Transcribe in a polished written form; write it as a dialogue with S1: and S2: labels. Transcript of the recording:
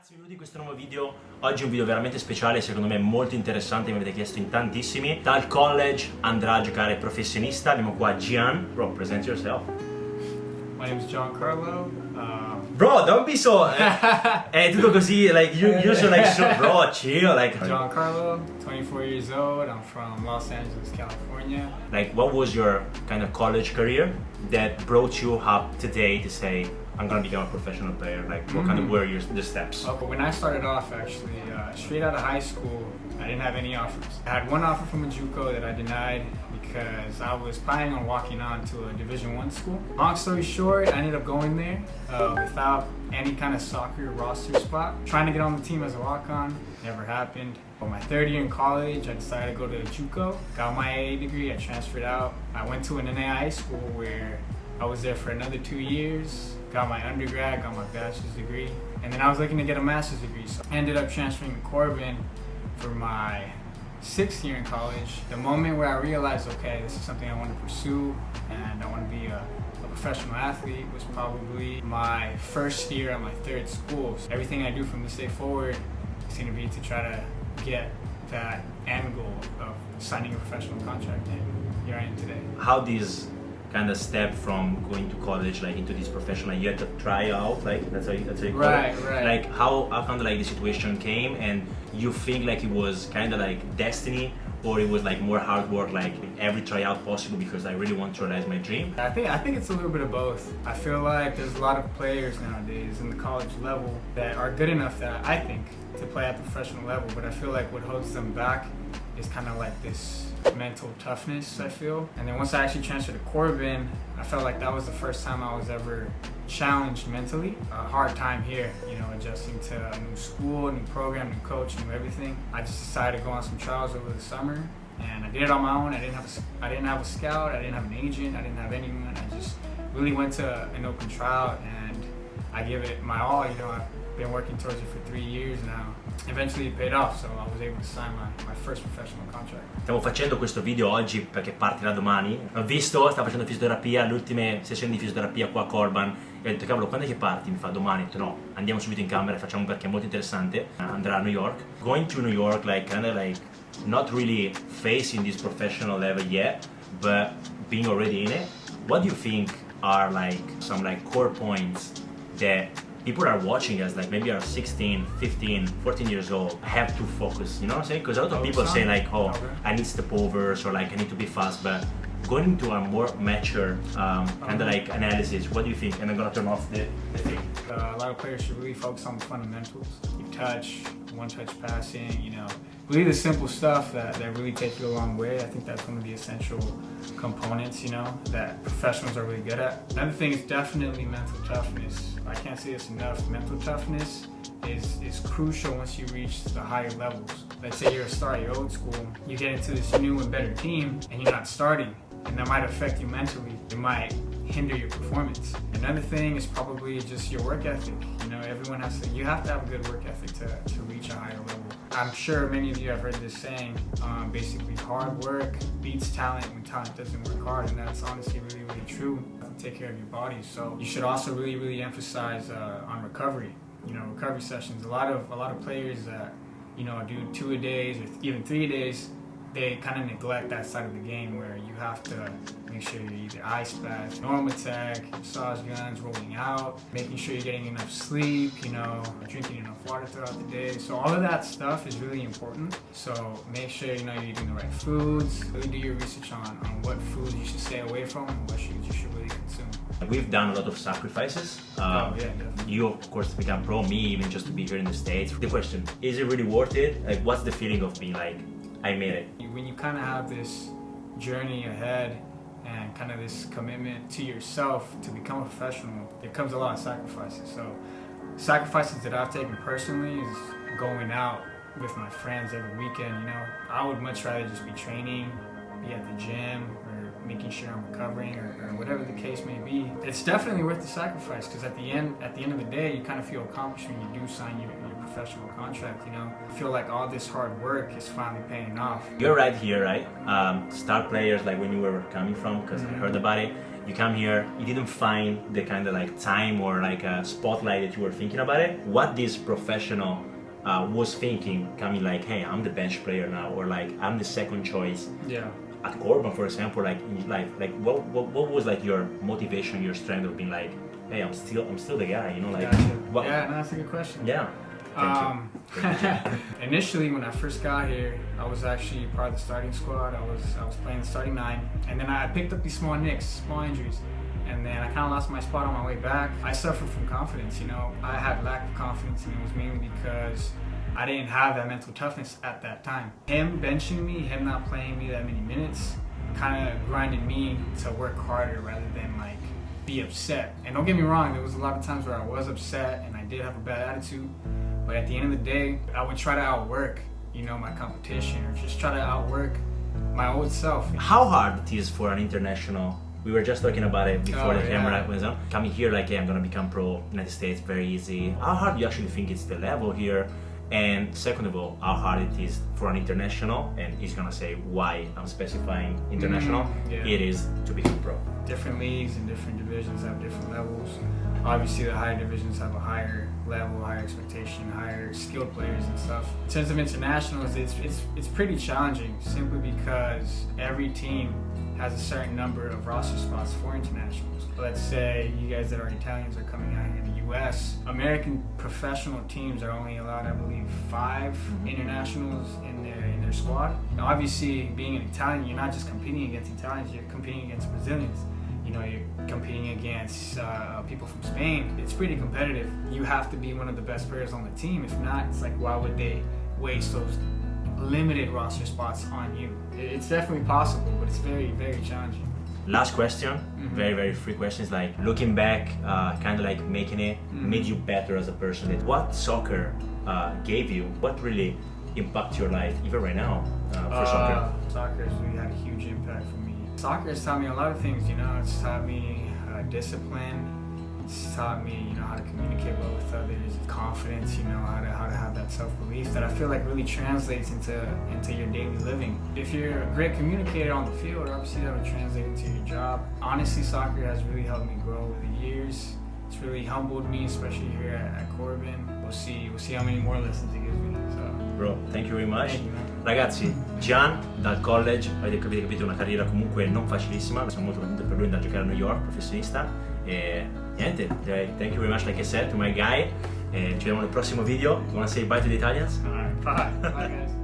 S1: Ragazzi, benvenuti in questo nuovo video. Oggi è un video veramente speciale, secondo me molto interessante, mi avete chiesto in tantissimi. Dal college andrà a giocare professionista. Abbiamo qua Gian. Bro, present yourself.
S2: My name is Giancarlo.
S1: Bro, don't be so... è tutto così, like, you're so like, so, bro, chill, like...
S2: Giancarlo, 24 years old. I'm from Los Angeles, California.
S1: Like, what was your kind of college career that brought you up today to say, I'm gonna become a professional player? Like, what kind of were the steps?
S2: But when I started off, actually, straight out of high school, I didn't have any offers. I had one offer from a JUCO that I denied because I was planning on walking on to a Division I school. Long story short, I ended up going there without any kind of soccer roster spot. Trying to get on the team as a walk-on, never happened. But my third year in college, I decided to go to JUCO. Got my AA degree, I transferred out. I went to an NAIA school where I was there for another 2 years. Got my undergrad, got my bachelor's degree, and then I was looking to get a master's degree. So I ended up transferring to Corbin for my 6th year in college. The moment where I realized, okay, this is something I want to pursue and I want to be a professional athlete was probably my first year at my third school. So everything I do from this day forward is going to be to try to get that end goal of signing a professional contract, and here I am today.
S1: How these kind of step from going to college like into this professional, you had to try out, like that's how you call it.
S2: Right.
S1: Like how kind of like the situation came, and you think like it was kind of like destiny, or it was like more hard work, like every tryout possible because I really want to realize my dream?
S2: I think it's a little bit of both. I feel like there's a lot of players nowadays in the college level that are good enough that I think to play at the professional level, but I feel like what holds them back is kind of like this mental toughness, I feel. And then once I actually transferred to Corbin, I felt like that was the first time I was ever challenged mentally. A hard time here, you know, adjusting to a new school, new program, new coach, new everything. I just decided to go on some trials over the summer, and I did it on my own. I didn't have a scout, I didn't have an agent, I didn't have anyone. I just really went to an open trial and I gave it my all. You know, I've been working towards it for 3 years now. Eventually it paid off, so I was able to sign my first professional contract.
S1: Stiamo facendo questo video oggi perché partirà domani. Ho visto, sta facendo fisioterapia, le ultime sessioni di fisioterapia qua a Corban, e ho detto cavolo, quando è che parti? Mi fa domani. Ho detto no, andiamo subito in camera e facciamo perché è molto interessante. Andrà a New York. Going to New York, like kind of like not really facing this professional level yet, but being already in it. What do you think are like some like core points that people are watching us, like maybe are 16, 15, 14 years old, have to focus, you know what I'm saying? Because a lot of people say like, oh, I need step overs or like I need to be fast, but going into a more mature kind of like analysis, what do you think? And I'm gonna turn off the thing.
S2: A lot of players should really focus on the fundamentals. You touch, one-touch passing, you know, really the simple stuff that really take you a long way. I think that's one of the essential components, you know, that professionals are really good at. Another thing is definitely mental toughness. I can't say this enough. Mental toughness is crucial once you reach the higher levels. Let's say you're a star at your old school, you get into this new and better team and you're not starting, and that might affect you mentally. It might hinder your performance. Another thing is probably just your work ethic. You know, you have to have a good work ethic to reach a higher level. I'm sure many of you have heard this saying, basically hard work beats talent when talent doesn't work hard, and that's honestly really, really true. Take care of your body. So you should also really, really emphasize on recovery. You know, recovery sessions. A lot of players that, you know, do 2-a-days or even 3-a-days, they kind of neglect that side of the game where you have to make sure you're either ice baths, normal tech, massage guns, rolling out, making sure you're getting enough sleep, you know, drinking enough water throughout the day. So all of that stuff is really important. So make sure, you know, you're eating the right foods. Really do your research on what foods you should stay away from and what foods you should really consume.
S1: We've done a lot of sacrifices.
S2: Yeah, definitely.
S1: You, of course, to become pro, me even just to be here in the States. The question, is it really worth it? Like, what's the feeling of being like, I made it?
S2: When you kind of have this journey ahead and kind of this commitment to yourself to become a professional, there comes a lot of sacrifices. So sacrifices that I've taken personally is going out with my friends every weekend. You know, I would much rather just be training, be at the gym, or making sure I'm recovering, or whatever the case may be. It's definitely worth the sacrifice, because at the end of the day, you kind of feel accomplished when you do sign your professional contract. You know, I feel like all this hard work is finally paying off.
S1: You're right here, right? Star players, like when you were coming from, because I heard about it. you come here, you didn't find the kind of like time or like a spotlight that you were thinking about it. What this professional was thinking, coming like, hey, I'm the bench player now, or like I'm the second choice.
S2: Yeah.
S1: At Corban, for example, like in life, like what was like your motivation, your strength of being like, hey, I'm still the guy, you know, like.
S2: Gotcha.
S1: What,
S2: Yeah, no, that's a good question.
S1: Yeah. Thank you.
S2: Initially, when I first got here, I was actually part of the starting squad. I was playing the starting 9, and then I picked up these small nicks, small injuries, and then I kind of lost my spot on my way back. I suffered from confidence, you know. I had lack of confidence, and it was mainly because I didn't have that mental toughness at that time. Him benching me, him not playing me that many minutes, kind of grinded me to work harder rather than like be upset. And don't get me wrong, there was a lot of times where I was upset and I did have a bad attitude. But at the end of the day, I would try to outwork, you know, my competition, or just try to outwork my old self.
S1: How hard it is for an international? We were just talking about it before the camera was on. Coming here like, hey, I'm gonna become pro, United States, very easy. How hard do you actually think it's the level here? And second of all, how hard it is for an international, and he's gonna say why I'm specifying international, it is to become pro.
S2: Different leagues and different divisions have different levels. Obviously the higher divisions have a higher level, higher expectation, higher skilled players and stuff. In terms of internationals, it's pretty challenging simply because every team has a certain number of roster spots for internationals. Let's say you guys that are Italians are coming out here in the US. American professional teams are only allowed, I believe, 5 internationals in their squad. Now obviously being an Italian, you're not just competing against Italians, you're competing against Brazilians. You know, you're competing against people from Spain. It's pretty competitive. You have to be one of the best players on the team. If not, it's like, why would they waste those limited roster spots on you? It's definitely possible, but it's very, very challenging.
S1: Last question, very, very free questions, like looking back, kind of like making it, made you better as a person. What soccer gave you, what really impacted your life, even right now, for soccer?
S2: Soccer has really had a huge impact for me. Soccer has taught me a lot of things, you know. It's taught me discipline. It's taught me, you know, how to communicate well with others, confidence, you know, how to have that self-belief that I feel like really translates into your daily living. If you're a great communicator on the field, obviously that would translate into your job. Honestly, soccer has really helped me grow over the years. It's really humbled me, especially here at Corban. We'll see how many more lessons it gives me. So.
S1: Bro, thank you very much.
S2: Thank you, man.
S1: Ragazzi, Gian dal college, avete capito, una carriera comunque non facilissima, sono molto contento per lui andare a giocare a New York, professionista, e niente, thank you very much, like I said, to my guy, e ci vediamo nel prossimo video. You wanna say bye to the Italians?
S2: Alright, bye. Bye guys.